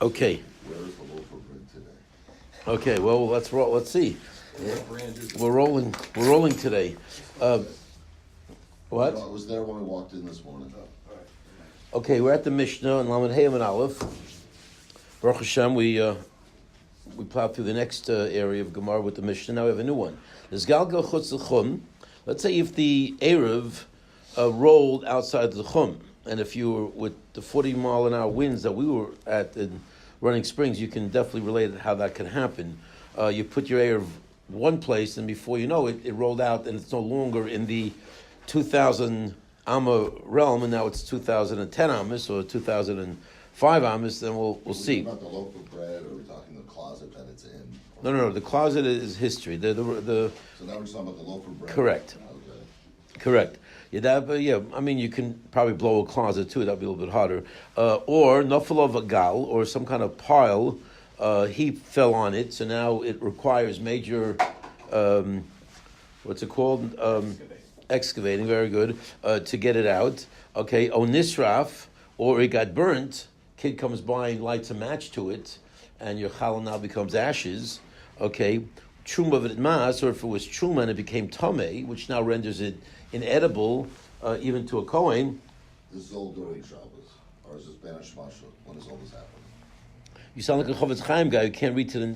Okay. Where's the loafer bread today? Okay. Well, let's see. What brand is it? We're rolling. We're rolling today. What? No, I was there when we walked in this morning. Okay, we're at the Mishnah and Lamed Hey and Aleph. Baruch Hashem, we plowed through the next area of Gemara with the Mishnah. Now we have a new one. There's Galgal Chutz L'Chum. Let's say if the Eruv rolled outside the Chum, and if you were with the 40-mile-an-hour winds that we were at in Running Springs, you can definitely relate how that can happen. You put your Eruv one place, and before you know it, it rolled out, and it's no longer in the 2,000 Amma realm, and now it's 2010 Amos or 2005 Amos. Then we'll see. About the loaf of bread, or are we talking the closet that it's in? No. The closet is history. So now we're just talking about the loaf of bread. Correct. Okay. Correct. Yeah, I mean, you can probably blow a closet too. That'd be a little bit harder. Or nafel of a gal, or some kind of pile. He fell on it, so now it requires major. What's it called? Excavating. Very good. To get it out. Okay. Onisraf, or it got burnt. Kid comes by and lights a match to it, and your challah now becomes ashes. Okay. Truma v'itmas, or if it was truma and it became tameh, which now renders it inedible, even to a kohen. This is all during Shabbos, or is this Ben Hashmasha? When does all this happen? You sound like a Chofetz Chaim guy who can't read to the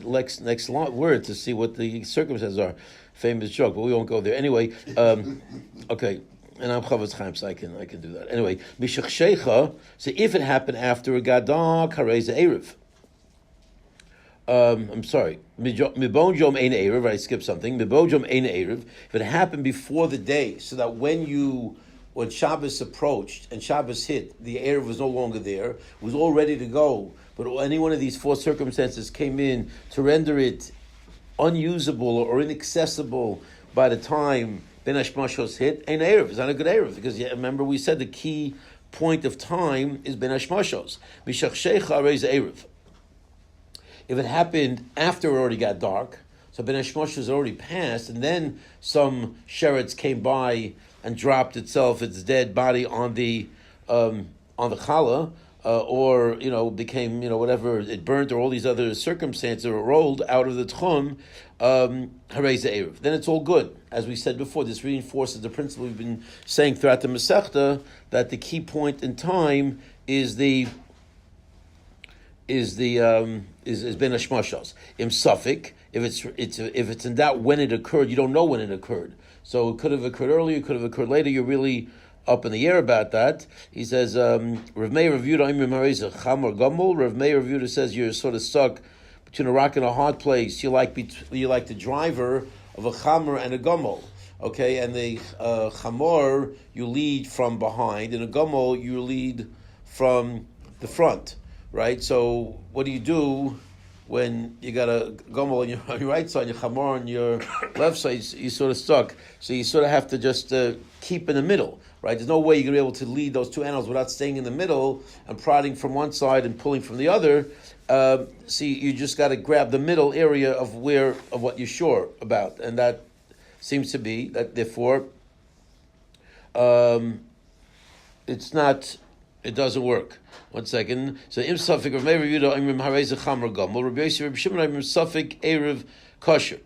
next word to see what the circumstances are. Famous joke, but we won't go there. Anyway, okay, and I'm Chofetz Chaim, so I can do that. Anyway, Mishach Sheikha, so if it happened after a Gadah Kareza Erev. I'm sorry. Mibon Jom Ein Erev. I skipped something. Mibon Jom Ein Erev. If it happened before the day, so that when Shabbos approached and Shabbos hit, the Erev was no longer there, was all ready to go, but any one of these four circumstances came in to render it unusable or inaccessible by the time Ben Hashmashos hit, Ein Erev. It's not a good Erev, because remember we said the key point of time is Ben Hashmashos. Mishach Sheikha Reiz Erev. If it happened after it already got dark, so Ben Hashmosh was already passed, and then some sheretz came by and dropped its dead body on the challah, or became whatever, it burnt, or all these other circumstances, or rolled out of the tchum, harei erev. Then it's all good. As we said before, this reinforces the principle we've been saying throughout the Masechta, that the key point in time is Ben Hashmashos. Im Suffolk, if it's in doubt when it occurred, you don't know when it occurred. So it could have occurred earlier, it could have occurred later. You're really up in the air about that. He says, Rav Meir Rav Yehuda Imrim Harei Chamor Gomel. Rav Meir Rav Yehuda says you're sort of stuck between a rock and a hard place. You're like the driver of a Chamor and a Gomel. Okay, and the Chamor you lead from behind, and a Gomel you lead from the front. Right, so what do you do when you got a gomel on your right side, your chamor on your left side? You're sort of stuck. So you sort of have to just keep in the middle. Right, there's no way you're going to be able to lead those two animals without staying in the middle and prodding from one side and pulling from the other. See, you just got to grab the middle area of what you're sure about, and that seems to be that. Therefore, it doesn't work. 1 second. So im Suffolk Rav Meir Yehuda Imrim Harei Chamor Gomel. Rabbi Yossi Rabbi Shimon Imrim Suffolk Erev Kosher.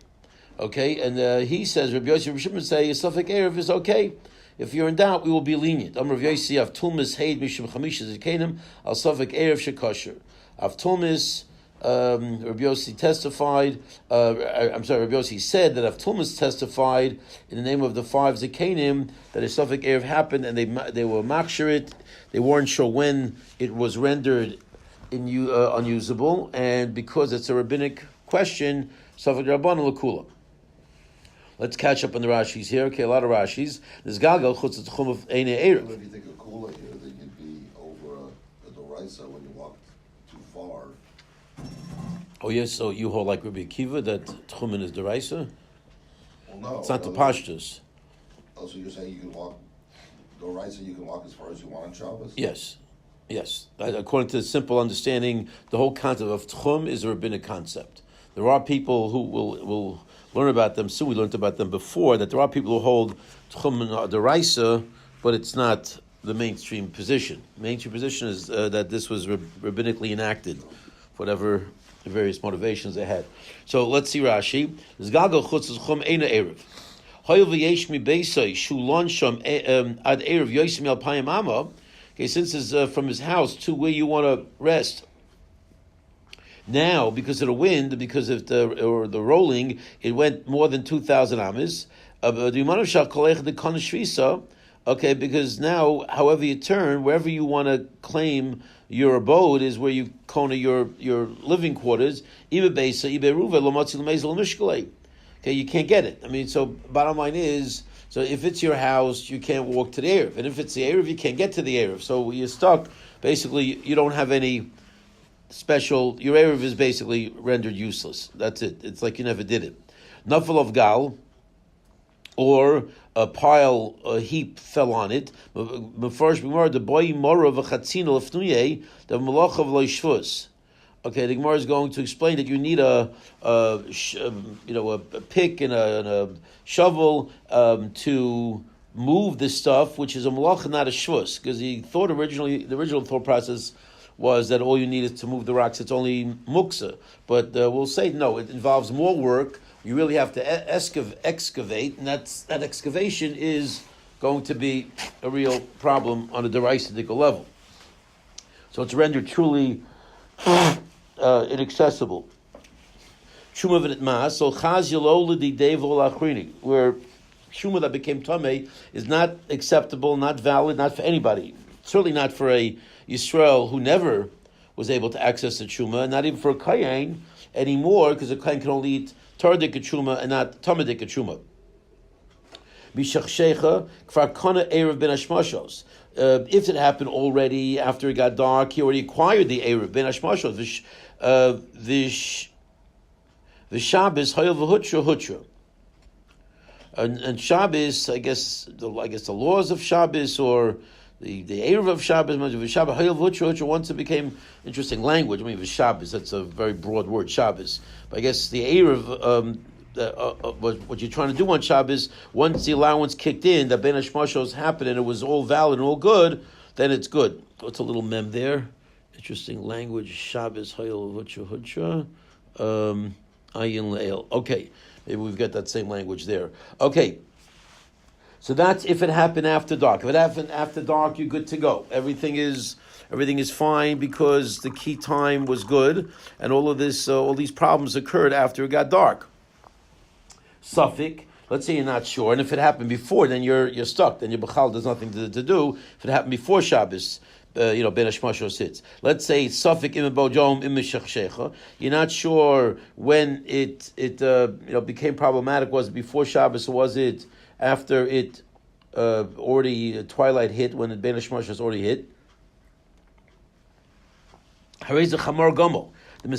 Okay, and he says Rabbi Yossi Rabbi Shimon say Suffolk Erev is okay. If you're in doubt, we will be lenient. Rabbi Yossi Av Tulmis Heid Mishum Chamisha Zikanim Al Suffolk Erev Shekosher. Av Tulmis. Rabbi Yossi testified. Rabbi Yossi said that Av Tulmis testified in the name of the five Zikanim that a Suffolk Erev happened, and they were maksherit. They weren't sure when it was rendered unusable, and because it's a rabbinic question, Safek Rabban Lakula. Let's catch up on the Rashis here. Okay, a lot of Rashis. There's Galgal Chutz Tchum of Eine Erev. If you think of Kula here, then you'd be over a Doraisa when you walk too far. Oh yes, so you hold like Rabbi Akiva that Tchumen is Doraisa? Well, no. It's not the Pashtus. Oh, so you're saying you can walk Doraisa, you can walk as far as you want on Shabbos? Yes. According to the simple understanding, the whole concept of Tchum is a rabbinic concept. There are people who will learn about them soon. We learned about them before, that there are people who hold Tchum and Doraisa, but it's not the mainstream position. Mainstream position is that this was rabbinically enacted, whatever the various motivations they had. So let's see Rashi. Zgagal chutz chum eina erev. Hoyel v'yesh mi beisay shulon sham ad erev yosim al payim ama. Okay, since it's from his house to where you want to rest. Now, because of the wind, because of the rolling, it went more than 2,000 amas. Okay, because now, however you turn, wherever you want to claim your abode is where you corner your living quarters. Okay, you can't get it. I mean, so bottom line is, so if it's your house, you can't walk to the Eruv. And if it's the Eruv, you can't get to the Eruv. So you're stuck. Basically, you don't have any special, your Eruv is basically rendered useless. That's it. It's like you never did it. Nafal of Gal, or a heap fell on it. Okay, the Gemara is going to explain that you need a pick and a shovel to move this stuff, which is a malacha, not a shvus, because the original thought process was that all you need is to move the rocks. It's only muksa, but we'll say no. It involves more work. You really have to excavate, and that excavation is going to be a real problem on a deraisidical level. So it's rendered truly inaccessible. Shuma v'nitmas, so chaz yelo l'didei v'ol achrini, where shuma that became tamei is not acceptable, not valid, not for anybody. Certainly not for a Yisrael who never was able to access the truma, not even for a kayin anymore, because a kayin can only eat tardik truma and not tamadik truma. Bishachshecha kfar kana erev ben hashmashos. If it happened already after it got dark, he already acquired the erev ben hashmashos. The Shabbos hayel v'hutra. And Shabbos, I guess the laws of Shabbos or the Erev of Shabbos, once it became interesting language. I mean, Shabbos, that's a very broad word, Shabbos. But I guess the Erev, what you're trying to do on Shabbos, once the allowance kicked in, that Ben Hashmashos happened and it was all valid and all good, then it's good. What's a little mem there? Interesting language, Shabbos, Hayel Hutra, Ayin Le'el. Okay, maybe we've got that same language there. Okay. So that's if it happened after dark. If it happened after dark, you're good to go. Everything is fine because the key time was good, and all these problems occurred after it got dark. Suffix. Let's say you're not sure, and if it happened before, then you're stuck. Then your bechal there's nothing to do. If it happened before Shabbos, Ben Hashmashos sits. Let's say suffix im bojom im shachshecha. You're not sure when it became problematic. Was it before Shabbos or was it after it already twilight hit, when the Ben Hashmashos already hit? Harei chamar gomel. The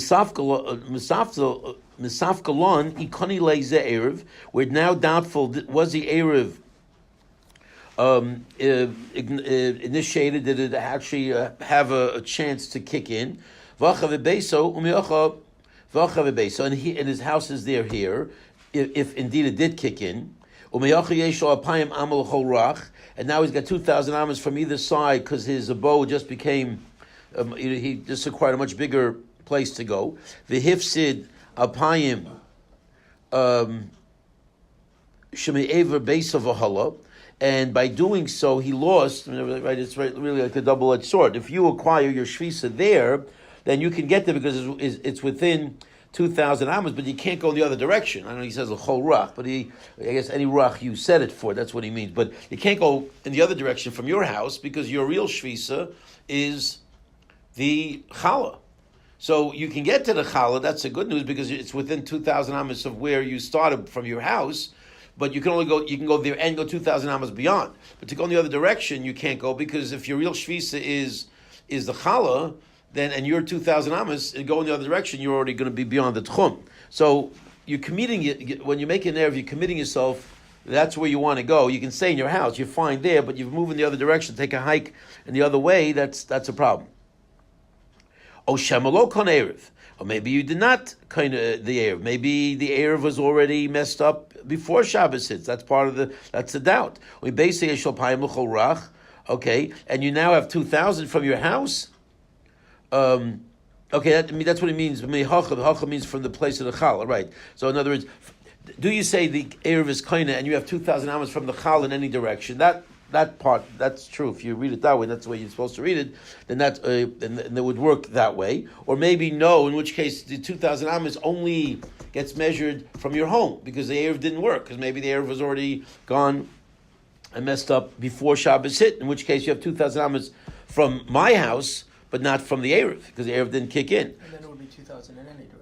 misafkalon ikoni leize erev. We're now doubtful. Was the erev initiated? Did it actually have a chance to kick in? And his house is there here. If indeed it did kick in. And now he's got 2,000 amas from either side because his abode just became, he just acquired a much bigger place to go. V'hifsid apayim sheme'ever beis of ahala, and by doing so he lost. Right, it's really like a double-edged sword. If you acquire your shvisa there, then you can get there because it's within 2,000 amas, but you can't go in the other direction. I know he says a chol ruach, but I guess any ruach you set it for, that's what he means. But you can't go in the other direction from your house because your real shvisa is the challah. So you can get to the challah, that's the good news, because it's within 2,000 amas of where you started from your house, but you can go there and go 2,000 amas beyond. But to go in the other direction, you can't go, because if your real shvisa is the challah, then and you're 2,000 amas, and go in the other direction, you're already going to be beyond the tchum. So you're committing it when you make an erev, you're committing yourself. That's where you want to go. You can stay in your house, you're fine there, but you've moved in the other direction, take a hike in the other way. That's a problem. Oh, shemalo kon erev, or maybe you did not kind of the erev. Maybe the erev was already messed up before Shabbos hits. That's the doubt. We basically shel payim l'chol rach. Okay, and you now have 2,000 from your house. Okay, that's what it means. Hacha means from the place of the challah, right? So in other words, do you say the erev is kaina and you have 2,000 amas from the chal in any direction? That part, that's true. If you read it that way, that's the way you're supposed to read it. Then that would work that way. Or maybe no, in which case the 2,000 amas only gets measured from your home because the erev didn't work because maybe the erev was already gone and messed up before Shabbos hit. In which case you have 2,000 amas from my house, but not from the erev because the erev didn't kick in. And then it would be 2,000 in any direction.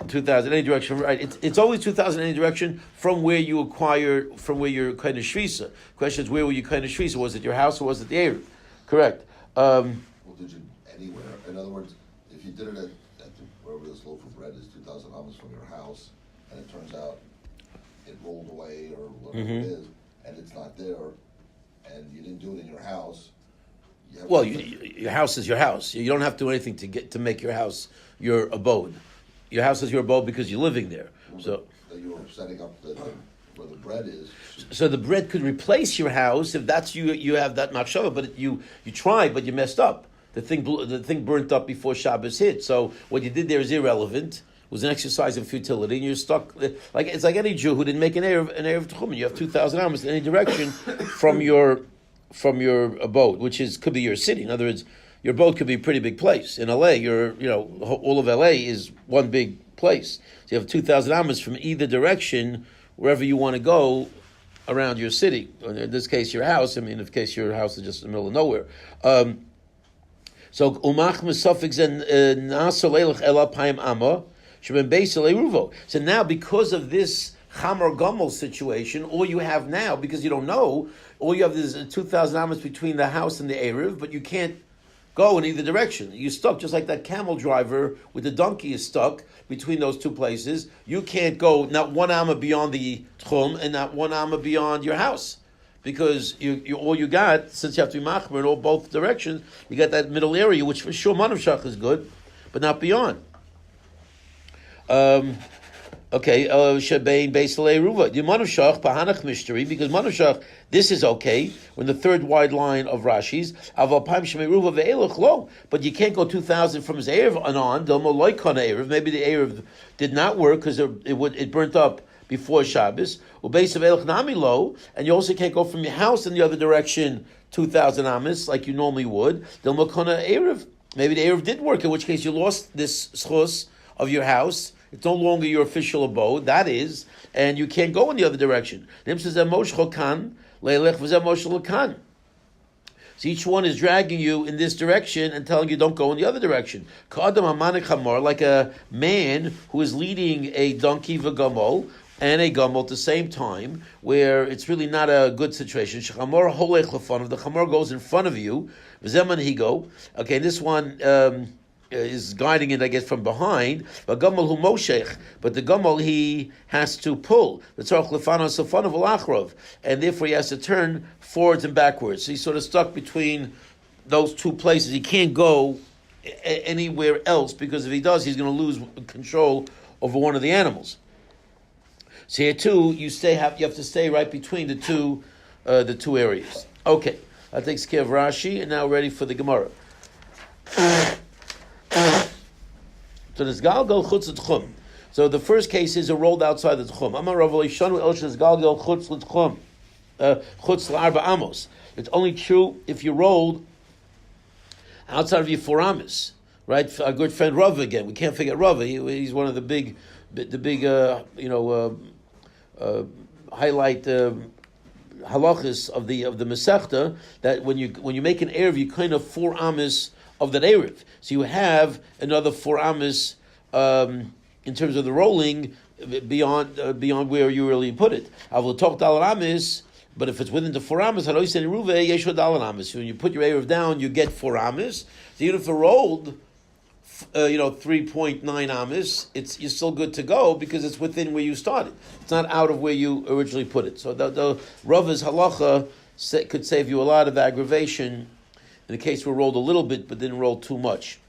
2,000 in any direction, right? It's always 2,000 in any direction from where you acquire, from where you're kind of shvisa. Question is, where were you kind of shvisa? Was it your house or was it the erev? Correct. Well, did you anywhere? In other words, if you did it at wherever this loaf of bread is 2,000 amas from your house, and it turns out it rolled away or whatever it is, and it's not there, and you didn't do it in your house. Your house is your house. You don't have to do anything to make your house your abode. Your house is your abode because you're living there. So that you're setting up where the bread is. So the bread could replace your house if that's you have that machshava, but you tried, but you messed up. The thing burnt up before Shabbos hit. So what you did there is irrelevant. It was an exercise in futility, and you're stuck. Like it's like any Jew who didn't make an erev tchumen. You have 2,000 amos in any direction from your abode, which could be your city. In other words, your abode could be a pretty big place. In LA, all of LA is one big place. So you have 2,000 amos from either direction, wherever you want to go around your city. Or in this case, your house. I mean, in this case, your house is just in the middle of nowhere. So umach mesafik nasa leilach ela paim amma sheben beisel eruvo. So now, because of this Chamor Gomel situation, all you have now, because you don't know, all you have is 2,000 amos between the house and the Erev, but you can't go in either direction. You're stuck, just like that camel driver with the donkey is stuck between those two places. You can't go not one amma beyond the Tchum and not one amma beyond your house. Because you all you got, since you have to be machmer in all both directions, you got that middle area, which for sure manav shach is good, but not beyond. Okay, Shebein Beisalei Ruva. The Manushach, Pahanach Mishteri, because Manushach, this is okay, when the third wide line of Rashi's, Aval Paim Shemei Ruva Ve'elach Lo. But you can't go 2,000 from his Erev and on, Delmo Loikon Erev. Maybe the Erev did not work because it burnt up before Shabbos. Ubeis of Elach Nami Lo, and you also can't go from your house in the other direction 2,000 amis like you normally would. Delmo Kona Erev. Maybe the Erev did work, in which case you lost this schos of your house. It's no longer your official abode, that is, and you can't go in the other direction. So each one is dragging you in this direction and telling you don't go in the other direction. Like a man who is leading a donkey v'gamol and a gamol at the same time, where it's really not a good situation. The chamor goes in front of you. Okay, this one is guiding it, I guess, from behind. But the gamal he has to pull. And therefore he has to turn forwards and backwards. So he's sort of stuck between those two places. He can't go anywhere else, because if he does, he's going to lose control over one of the animals. So here too, you have to stay right between the two areas. Okay, that takes care of Rashi, and now ready for the Gemara. So this galgal chutz l'tchum. So the first case is rolled outside the tchum. Amar Rav Leishanu el shes galgal chutz l'tchum, chutz l'arba amos. It's only true if you rolled outside of your 4 amos, right? Our good friend Rav again. We can't forget Rav. He's one of the big highlight halachas of the Masechta, that when you make an erev, you kind of 4 amos of that erev. So you have another 4 amos in terms of the rolling beyond where you really put it. I will talk dalar amos, but if it's within the 4 amos, when you put your erev down, you get 4 amos. So even if it rolled 3.9 amos, you're still good to go because it's within where you started. It's not out of where you originally put it. So the Rava's halacha could save you a lot of aggravation in the case where rolled a little bit but didn't roll too much.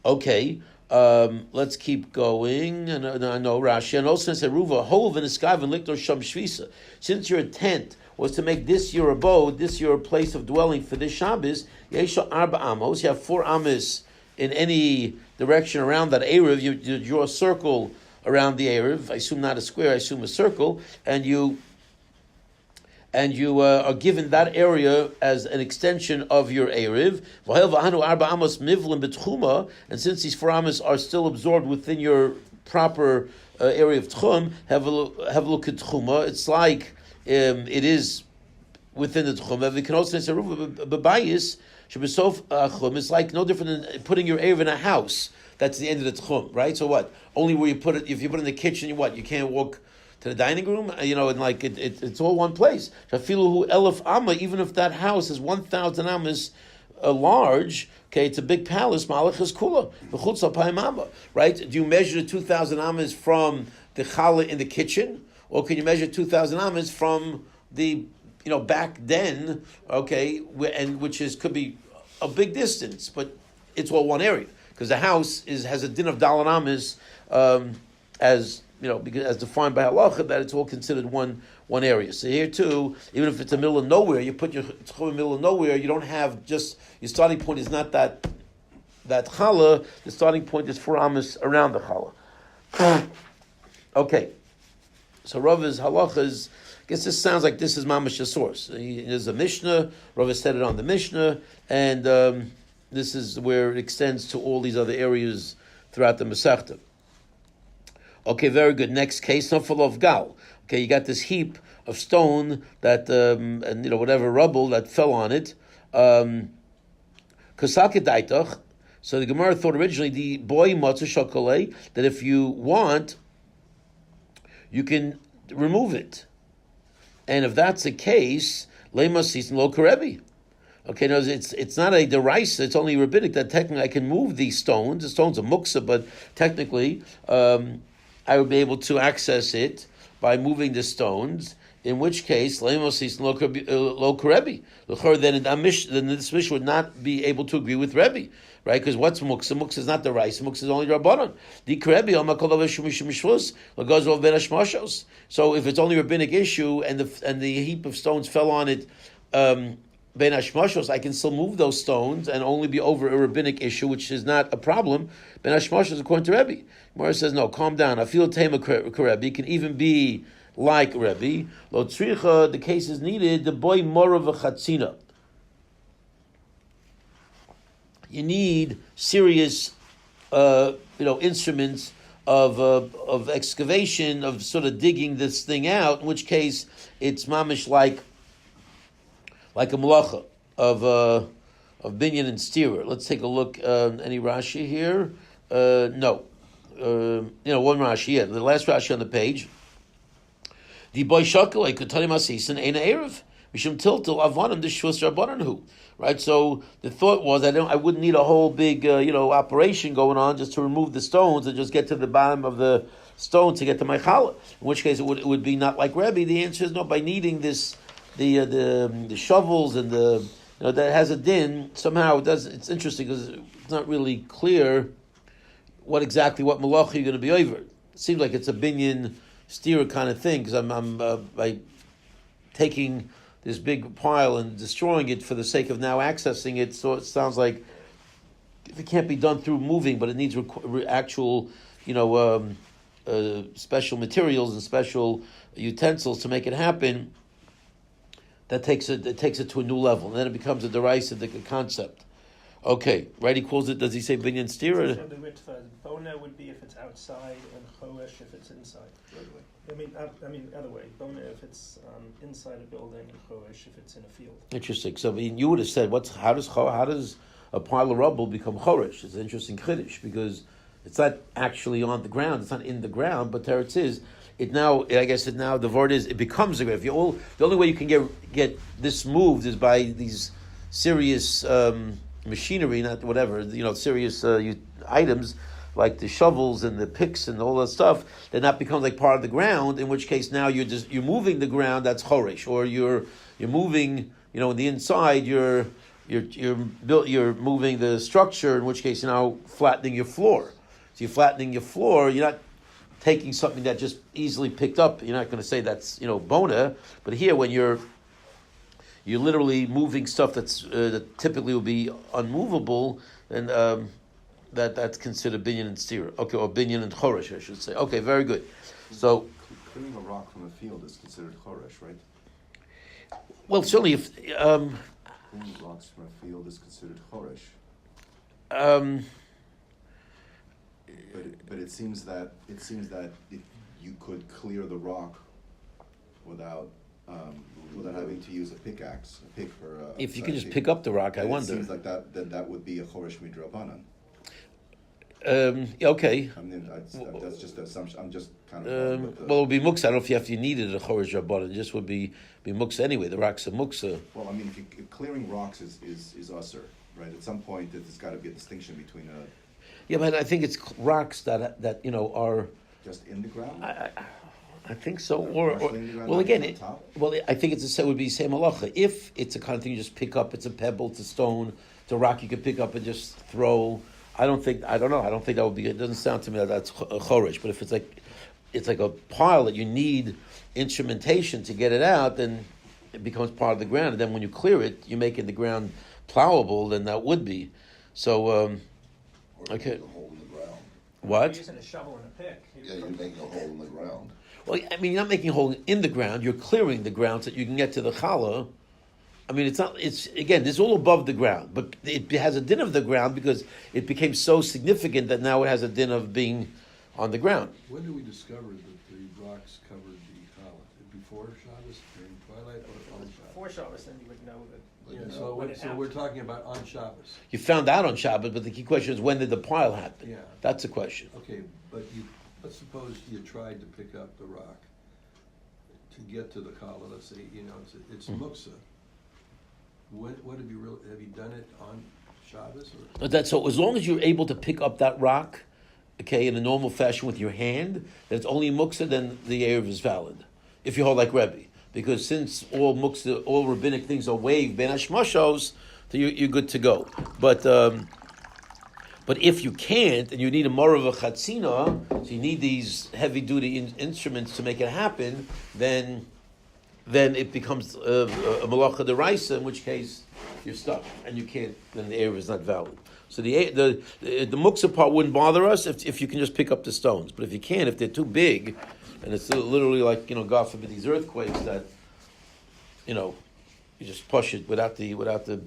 Okay, let's keep going. And I know Rashi and also said Ruva hov and eskav and liktor sham shvisa. Since you're a tent was to make this your abode, this your place of dwelling for this Shabbos. Yesha arba amos. You have 4 amos in any direction around that Eruv. You draw a circle around the Eruv. I assume not a square. I assume a circle, and you are given that area as an extension of your Eruv. And since these 4 amos are still absorbed within your proper area of Tchum, have a look at Tchuma. It's like it is within the Tchum. We can also say Bebayis Chum. It's like no different than putting your Eruv in a house. That's the end of the Tchum, right? So what? Only where you put it, if you put it in the kitchen, you can't walk to the dining room, and like it's all one place. Shafiluhu elef amma, even if that house is 1,000 amas large, okay, it's a big palace. Malach is kula v'chutz alpayim amma, right? Do you measure 2,000 amas from the challah in the kitchen, or can you measure 2,000 amas from the back den? Okay, and could be a big distance, but it's all one area because the house has a din of dalan amas because as defined by halacha, that it's all considered one area. So here too, even if it's a middle of nowhere, you put your tchum in the middle of nowhere, you don't have just, your starting point is not that challah, the starting point is 4 amos around the challah. Okay, so Rava's halachas, I guess this sounds like this is mamash a source. There's a Mishnah, Rava said it on the Mishnah, and this is where it extends to all these other areas throughout the Masechta. Okay, very good. Next case, Nafal of Gal. Okay, you got this heap of stone that, and whatever rubble that fell on it. Kasake daitach. So the Gemara thought originally the boy matzah shakale that if you want, you can remove it. And if that's the case, lema season lo karebi. Okay, no, it's not a deraisa, it's only rabbinic that technically I can move these stones. The stones are muksa, but technically I would be able to access it by moving the stones, in which case, lo karebi. Then this Mishnah would not be able to agree with Rebbe, right? Because what's muksa? Muksa is not the rice. Muksa is only rabbanon. The karebi So if it's only a rabbinic issue and the heap of stones fell on it, ben hashmashos, I can still move those stones and only be over a rabbinic issue, which is not a problem. Ben hashmashos, according to Rebbe. Gemara says, no, calm down. I feel tema Rebbe can even be like Rebbe. Lo tzricha, the case is needed. The boy mora v'chatzina. You need serious, instruments of excavation, of sort of digging this thing out. In which case, it's mamish like a malacha of binyan and steerer. Let's take a look. Any Rashi here? No. One Rashi. Yeah, the last Rashi on the page. The boy shakel ekutani masisin ein erev mishum tiltil avanim d'shvus rabbananu. Right. So the thought was I wouldn't need a whole big operation going on just to remove the stones and just get to the bottom of the stone to get to my challah. In which case it would be not like Rebbe. The answer is no. By needing this. The shovels and that has a din, somehow it does. It's interesting because it's not really clear what malacha you're going to be over. It seems like it's a binyan steerer kind of thing because I'm by taking this big pile and destroying it for the sake of now accessing it. So it sounds like if it can't be done through moving, but it needs actual special materials and special utensils to make it happen. That takes it to a new level, and then it becomes a derisive concept. Okay, right? He calls it. Does he say binyan steer? So the ritva bona would be if it's outside, and choresh if it's inside. I mean, other way. Bona if it's inside a building, and choresh if it's in a field. Interesting. So you would have said, how does a pile of rubble become choresh? It's an interesting chiddush because it's not actually on the ground. It's not in the ground, but there it is. The word is, it becomes a grave. The only way you can get this moved is by these serious machinery, not whatever, serious items like the shovels and the picks and all that stuff. That not becomes like part of the ground. In which case now you're moving the ground. That's choresh, or you're moving. In the inside you're moving the structure. In which case you're now flattening your floor. So you're flattening your floor. You're not taking something that just easily picked up. You're not going to say that's bona, but here when you're you're literally moving stuff that typically would be unmovable, and that's considered binyan and stira. Okay, or binyan and choresh, I should say. Okay, very good. So clearing a rock from a field is considered choresh, right? well, certainly if Clearing rocks from a field is considered choresh. But it seems that if you could clear the rock without having to use a pick or if you can just pick up the rock, I wonder. It seems like that would be a choresh midrabanan. Okay. I mean, that's just an assumption. I'm just kind of. Well, it would be muksa. I don't know if you needed a choresh rabbanan. It just would be muksa anyway. The rock's a muksa. Well, I mean, if clearing rocks is usser, right? At some point, there's got to be a distinction between a. Yeah, but I think it's rocks that are Just in the ground. I think so. Or Partially in the ground, well, not again, on top? I think it would be same halacha. If it's a kind of thing you just pick up, it's a pebble, it's a stone, it's a rock you can pick up and just throw. I don't know. I don't think that would be. It doesn't sound to me that that's a choresh. But if it's like a pile that you need instrumentation to get it out, then it becomes part of the ground. And then when you clear it, you make it the ground plowable. Then that would be. So okay. A hole in the ground. What? You're using a shovel and a pick. Yeah, you're making a hole in the ground. Well, I mean, you're not making a hole in the ground. You're clearing the ground so that you can get to the challah. I mean, it's not. It's again, this is all above the ground, but it has a din of the ground because it became so significant that now it has a din of being on the ground. When did we discover that the rocks covered the challah? Before Shabbos, during twilight, or on Shabbos? Before Shabbos, then you would know that. Yeah, when it so we're talking about on Shabbos. You found out on Shabbat, but the key question is when did the pile happen? Yeah. That's the question. Okay, but let's suppose you tried to pick up the rock to get to the challah. Let's say it's muksa. What have you done it on Shabbos? Or? But so as long as you're able to pick up that rock, okay, in a normal fashion with your hand, that it's only muksa, then the eruv is valid. If you hold like Rebbe. Because since all muksa, all rabbinic things are waived, ben hashmashos, so you're good to go. But if you can't, and you need a morav of chatzina, so you need these heavy duty instruments to make it happen, then it becomes a malacha deraisa, in which case you're stuck and you can't. Then the eruv is not valid. So the muksa part wouldn't bother us if you can just pick up the stones. But if you can't, if they're too big, and it's literally like God forbid these earthquakes that you just push it without the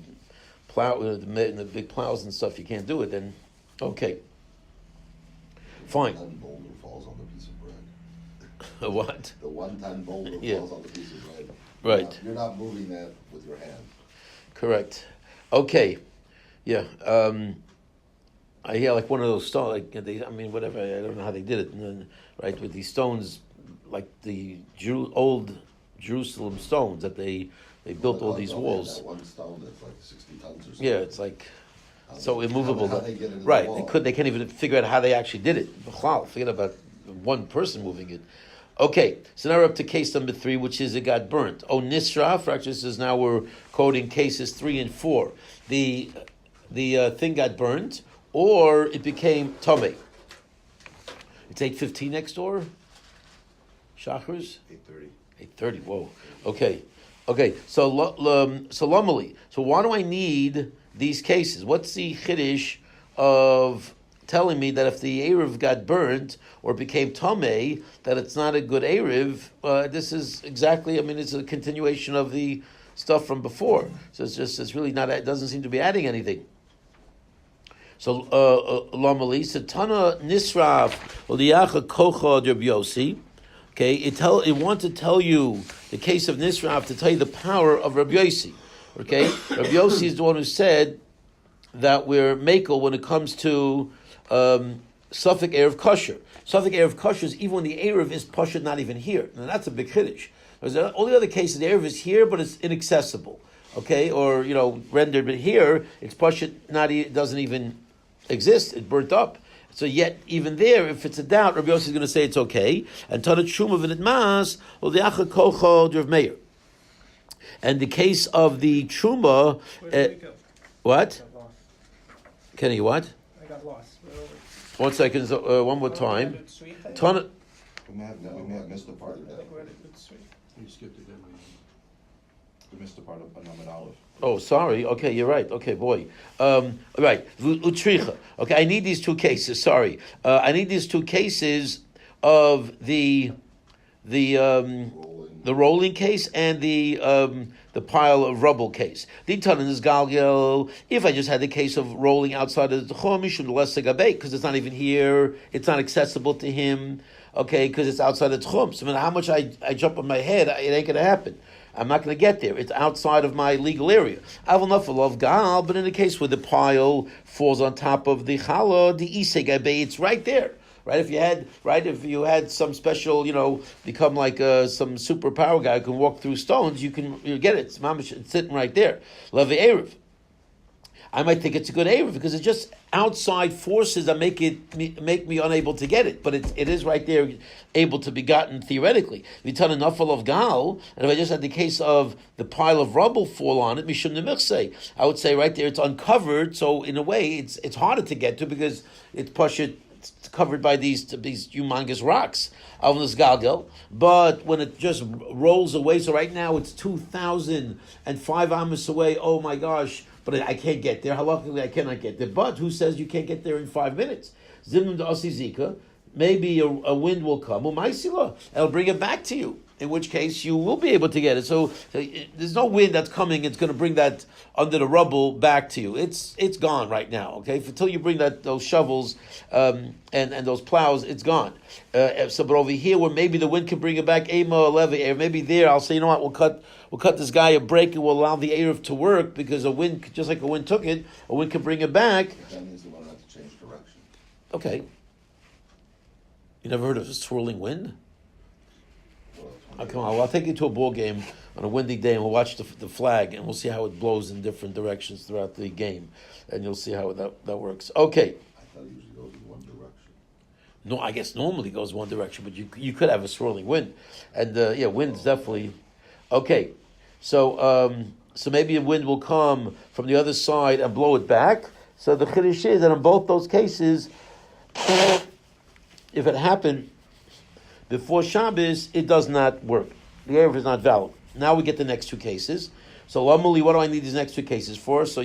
plow, the big plows and stuff. You can't do it. Then okay, fine. The 1-ton boulder falls on the piece of bread. A what? The 1-ton boulder Yeah. falls on the piece of bread. Right. You're not moving that with your hand. Correct. Okay. Yeah. I hear like one of those stones. Like whatever. I don't know how they did it. And then, right, with these stones, like the old Jerusalem stones that they built all these walls. That one stone that's like 60 tons or something. Yeah, it's like so immovable. How they get it in the right. wall. They can't even figure out how they actually did it. Forget about one person moving it. Okay, so now we're up to case number 3, which is it got burnt. Oh, nisraf. Actually, this is now we're quoting cases 3 and 4. The thing got burnt, or it became tomei. It's 8:15 next door. Shachars. 8:30. 8:30. Whoa. Okay. So Lomali. So why do I need these cases? What's the chiddush of telling me that if the eruv got burnt or became tomei, that it's not a good eruv? This is exactly. It's a continuation of the stuff from before. So it's really not. It doesn't seem to be adding anything. So Lomali. Satana nisraf liyacha kocha Rabbi Yossi. Okay, it wants to tell you the case of Nisraf to tell you the power of Rabbi Yossi. Okay, Rabbi Yossi is the one who said that we're makel when it comes to Suffolk Erev Kosher. Suffolk Erev Kosher is even when the Erev is Pasha not even here. Now that's a big chiddush. All the other cases, the Erev is here, but it's inaccessible. Okay, or rendered, but here it's Pasha doesn't even exist. It burnt up. So yet, even there, if it's a doubt, Rabbi Yossi is going to say it's okay. And Tanat Shuma v'nit mas, or the Acha Kocho Rav Meir. And the case of the Truma, Where did it go? what? I got lost. Kenny, what? I got lost. Where were we? 1 second, one more time. Good sweet thing? Tanat, We may have missed the part of I that. think we're at a good sweet. You skipped it, didn't we? missed the part of Anam and Aleph. Oh, sorry. Okay, you're right. Okay, boy. Right. Utricha. Okay, I need these two cases. Sorry. I need these two cases of the rolling case and the pile of rubble case. The Tanan is Galgel. If I just had the case of rolling outside of the Chum, because it's not even here, it's not accessible to him. Okay, because it's outside the Tchum. So no matter how much I jump on my head, it ain't going to happen. I'm not going to get there. It's outside of my legal area. I will not love Gal, but in the case where the pile falls on top of the Chala, the Iseg Abe, it's right there. Right? If you had some special, become like some superpower guy who can walk through stones, you get it. It's sitting right there. Love Erev. I might think it's a good Erev because it's just outside forces that make me unable to get it. But it is right there, able to be gotten theoretically. We tell enough of Gal, and if I just had the case of the pile of rubble fall on it, Mishum Nemichse, I would say right there it's uncovered. So in a way, it's harder to get to because it's covered by these humongous rocks. Avnus Galgel, but when it just rolls away, so right now it's 2,005 amos away. Oh my gosh! But I can't get there. Luckily, I cannot get there. But who says you can't get there in 5 minutes? Zimnum de Osizika. Maybe a wind will come. Umaisila. It'll bring it back to you. In which case you will be able to get it. So there's no wind that's coming. It's going to bring that under the rubble back to you. It's gone right now. Okay, until you bring those shovels and those plows, it's gone. So, but over here, where maybe the wind can bring it back, Ema Levi, or maybe there, I'll say, you know what, we'll cut this guy a break and we'll allow the Erev to work because a wind, just like a wind took it, a wind can bring it back. But that means they won't have to change direction. Okay. You never heard of a swirling wind? Oh, come on, well, I'll take you to a ball game on a windy day and we'll watch the flag and we'll see how it blows in different directions throughout the game. And you'll see how that works. Okay. I thought it usually goes in one direction. No, I guess normally it goes one direction, but you could have a swirling wind. And wind's definitely... Okay. So maybe a wind will come from the other side and blow it back. So the Chiddush is that in both those cases, if it happened before Shabbos, it does not work. The Erev is not valid. Now we get the next two cases. So, Lamuli, what do I need these next two cases for? So,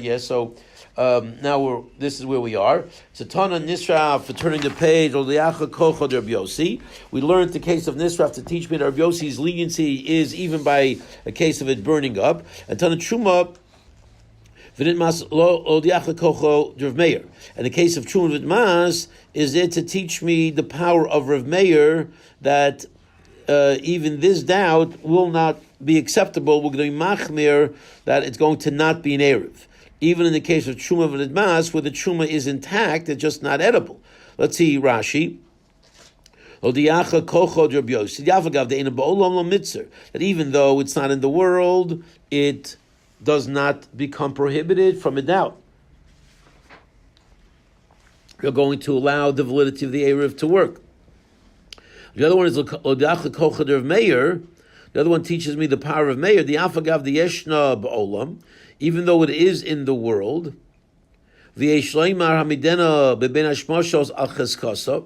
now this is where we are. So, Tana Nisra, for turning the page, Oliacha Kocha de Rabbi Yossi. We learned the case of Nisra to teach me that Rabbi Yossi's leniency is even by a case of it burning up. And Tana Truma, and the case of Truma V'Mas is there to teach me the power of Rav Meir that even this doubt will not be acceptable. We're going to be machmir that it's going to not be an Erev. Even in the case of Truma V'Mas, where the Truma is intact, it's just not edible. Let's see Rashi. That even though it's not in the world, it does not become prohibited from a doubt. You're going to allow the validity of the Erev to work. The other one is Odach Kochader of Meir. The other one teaches me the power of Meir. The Afagav the Yeshna B'Olam, even though it is in the world. V'Yeshleimar Hamidena Beben Hashmoshos Al Cheskasa.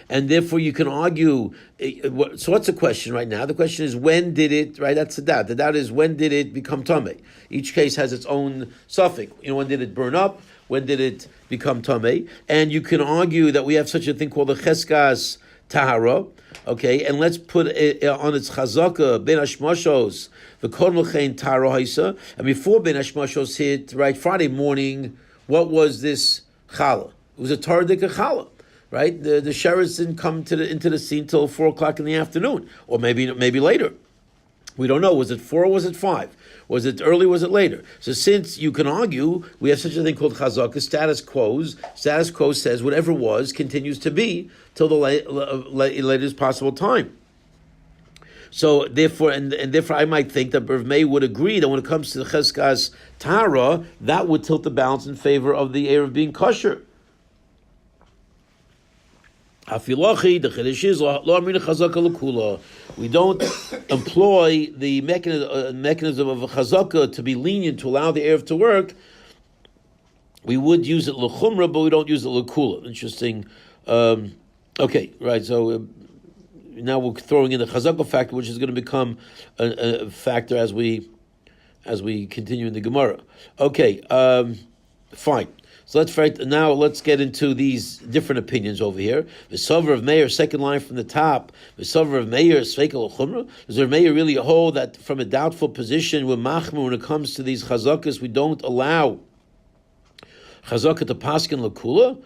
And therefore you can argue, so what's the question right now? The question is, when did it, right, that's the doubt. The doubt is, when did it become Tameh? Each case has its own suffix. When did it burn up? When did it become Tameh? And you can argue that we have such a thing called the Cheskas Tahara, okay, and let's put it on its Chazaka, Ben Hashmoshos, the Kormelchein Tahara Haisa, and before Ben Hashmoshos hit, right, Friday morning, what was this Chala? It was a Tardika Chala. Right, the sheriffs didn't come into the scene till 4:00 in the afternoon, or maybe later. We don't know. Was it 4 or was it 5? Was it early? Was it later? So since you can argue, we have such a thing called chazaka, status quo. Status quo says whatever was continues to be till the latest possible time. So therefore, and therefore, I might think that Rav Meir would agree that when it comes to the cheskas tara, that would tilt the balance in favor of the Erev being kosher. Afilochi, the Chiddush is lo amrina chazaka l'kula. We don't employ the mechanism of a chazaka to be lenient to allow the Erev to work. We would use it l'chumra, but we don't use it l'kula. Interesting. Okay, right. So now we're throwing in the chazaka factor, which is going to become a factor as we continue in the Gemara. Okay, fine. So let's get into these different opinions over here. The Sover of Meir, second line from the top. The Sover of Meir, Sveikel Chumra. Does there Meir really hold that from a doubtful position with Machmer when it comes to these chazakas, we don't allow chazaka to paskin lakula?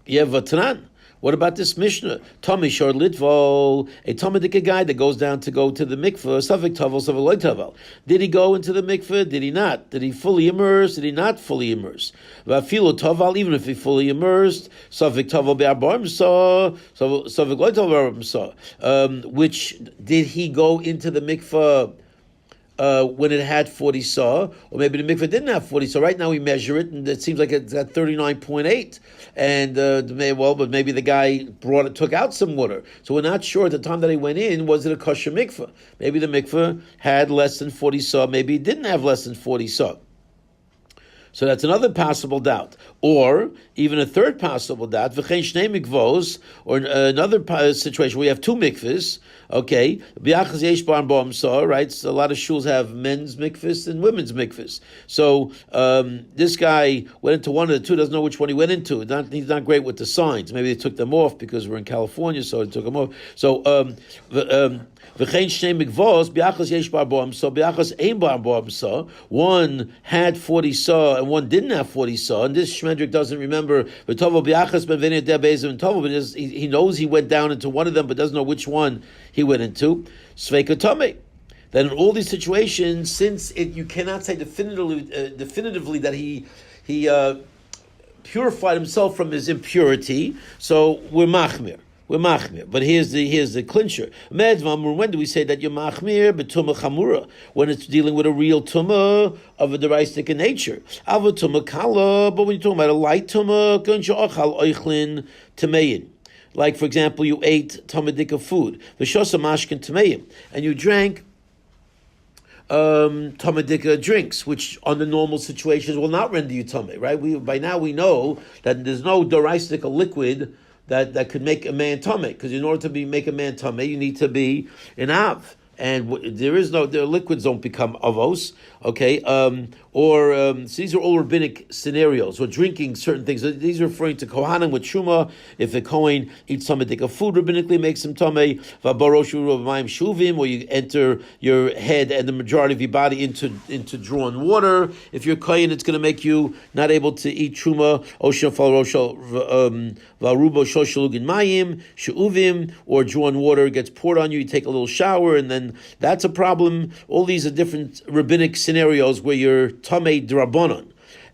Vatran. What about this Mishnah? Tommy Shor Litvol, a Talmudic guy that goes down to go to the mikveh, Savik Tavel, Savik Loy Tavel. Did he go into the mikveh? Did he not? Did he fully immerse? Did he not fully immerse? Vafilo Tavel, even if he fully immersed, Savik Tavel Be'arbarim Saw, Savik Loy Tavel Saw. Which, did he go into the mikveh when it had 40 saw, or maybe the mikveh didn't have 40 saw. Right now we measure it, and it seems like it's at 39.8. And but maybe the guy took out some water. So we're not sure at the time that he went in, was it a kosher mikveh? Maybe the mikveh had less than 40 saw. Maybe it didn't have less than 40 saw. So that's another possible doubt. Or even a third possible doubt, v'chein shnei mikvos, or another situation where we have two mikvahs, okay, b'yachas yesh bar b'am saw, right? So a lot of shuls have men's mikvahs and women's mikvahs. So this guy went into one of the two, doesn't know which one he went into. He's not great with the signs. Maybe they took them off because we're in California, so they took them off. So v'chein shnei mikvos, b'yachas yesh bar b'am saw, b'yachas ein bar b'am saw. One had 40 saw and one didn't have 40 saw, and this Shmendrik doesn't remember, but he knows he went down into one of them, but doesn't know which one he went into. Sveika Tomei. Then in all these situations, since you cannot say definitively that he purified himself from his impurity, so we're machmir. But here's the clincher. When do we say that you're machmir b'tumah chamura? When it's dealing with a real tumah of a deraistic in nature. Ava tumah kala, but when you're talking about a light tumah, gansha'achal oichlin tameyin. Like, for example, you ate tamadika food, v'shosa mashkin tameyin, and you drank tamadika drinks, which under normal situations will not render you tumah, right? By now we know that there's no deraistic liquid that could make a man tummy, because in order to make a man tummy, you need to be an av, and the liquids don't become avos, okay? So these are all rabbinic scenarios. Or drinking certain things. These are referring to kohanim with truma. If the kohen eats some of food, rabbinically makes him tummy. Vabaroshu mayim shuvim, or you enter your head and the majority of your body into drawn water. If you're kohen, it's going to make you not able to eat truma. Varubo shoshalugin mayim sheuvim, or drawn water gets poured on you. You take a little shower, and then that's a problem. All these are different rabbinic scenarios where you're tamei drabonon.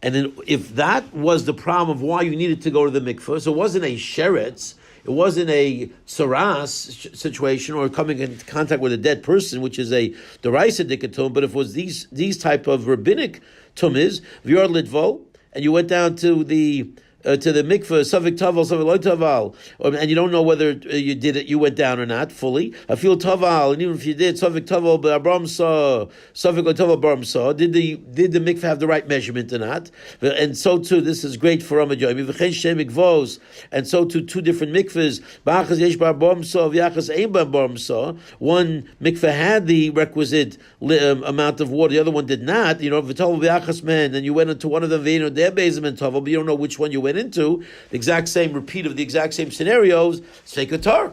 And then if that was the problem of why you needed to go to the mikveh, so it wasn't a sheretz, it wasn't a tsaras situation or coming in contact with a dead person, which is a deraisa dikatum, but if it was these type of rabbinic tumis, v'yor litvo, and you went down to the mikveh, Savik Taval, Savik Loy Taval, and you don't know whether you did it, you went down or not fully. I feel Taval, and even if you did, Savik Taval, Abram saw, Savik Loy Taval, Abram saw, did the mikveh have the right measurement or not? And so too, this is great for Ramajoyim. V'chein shem mikvos, and so too, two different mikvehs. Ba'achas yesh bar Abram saw, v'yachas ein bar Abram saw. One mikveh had the requisite amount of water, the other one did not. You know, v'tavel v'yachas men, and you went into one of them, v'yino der bezim and tavel, but you don't know which one you went into, the exact same repeat of the exact same scenarios, Sveikatar.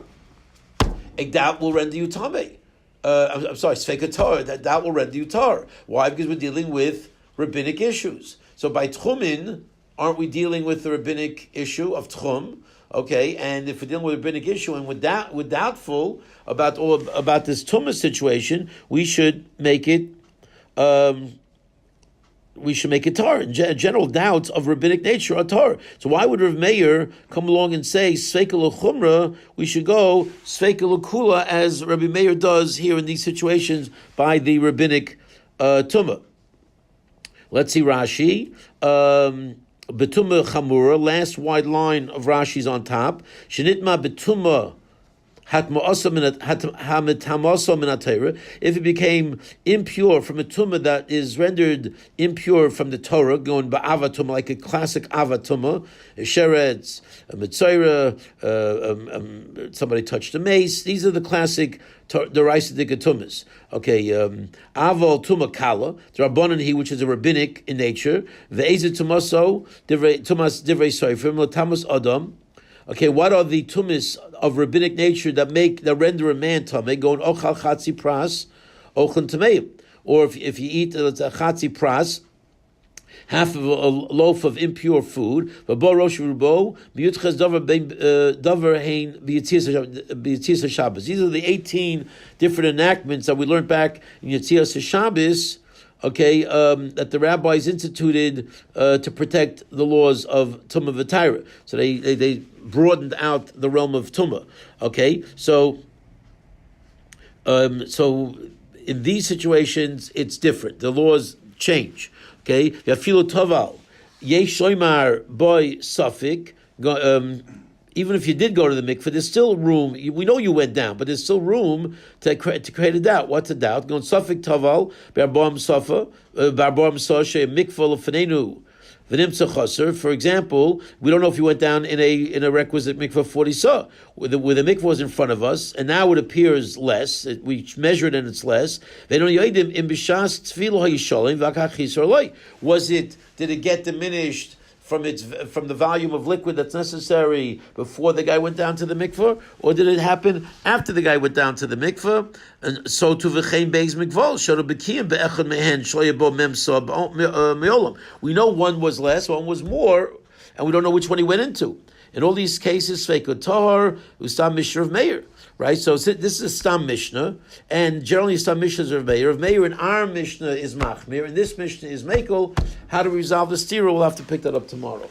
A doubt will render you tamei. I'm sorry, Sveikatar, that will render you tar. Why? Because we're dealing with rabbinic issues. So by Tchumin, aren't we dealing with the rabbinic issue of Tchum? Okay, and if we're dealing with a rabbinic issue and we're doubtful about this Tumah situation, we should make it tar. In general doubts of rabbinic nature are tar. So why would Rav Meir come along and say Sveika l'chumra? We should go Sveika l'kula, as Rabbi Meir does here in these situations by the rabbinic tumah. Let's see Rashi. Betuma chamura, last wide line of Rashi's on top. Shenitma betuma If it became impure from a tumah that is rendered impure from the Torah, going ba'ava tumah, like a classic ava tumah, a sheretz, a mitzayra, somebody touched a mace. These are the classic derisive tumas. Okay, aval tumah kala, drabanan he, which is a rabbinic in nature. Ve'ezet tumaso tumas divrei soifrim latamus adam. Okay, what are the tumis of rabbinic nature that render a man tamei? Going ochal chatzi pras, ochlan tameim. Or if you eat a chatzi pras, half of a loaf of impure food, rosh rubo davar hein b'yitzias Shabbos. These are the 18 different enactments that we learned back in Yitzias Shabbos. Okay, that the rabbis instituted to protect the laws of Tumah V'Taira. So they broadened out the realm of Tumah. Okay, so in these situations it's different. The laws change. Okay, Yafilu Toval, Yesh Shoymar Boy Suffolk. Even if you did go to the mikveh, there's still room. We know you went down, but there's still room to create a doubt. What's a doubt? Going Suffolk Toval, Barboam Safa, Barboam Sasha, Mikvah of Fenenu, V'nimtza Chaser. For example, we don't know if you went down in a requisite mikveh 40 saw, where the mikveh was in front of us, and now it appears less. We measure it and it's less. Did it get diminished from the volume of liquid that's necessary before the guy went down to the mikveh, or did it happen after the guy went down to the mikveh? And so to v'chein beis mikvah should have b'kiyim be'echad mehen shloyabo memsa me'olam. We know one was less, one was more, and we don't know which one he went into. In all these cases, Feikot Tahar, Ustam Mishnah of Meir. Right, so this is a Stam Mishnah, and generally Stam Mishnahs are of Meir. Of Meir in our Mishnah is Machmir, and this Mishnah is Mekel. How to resolve the stira, we'll have to pick that up tomorrow.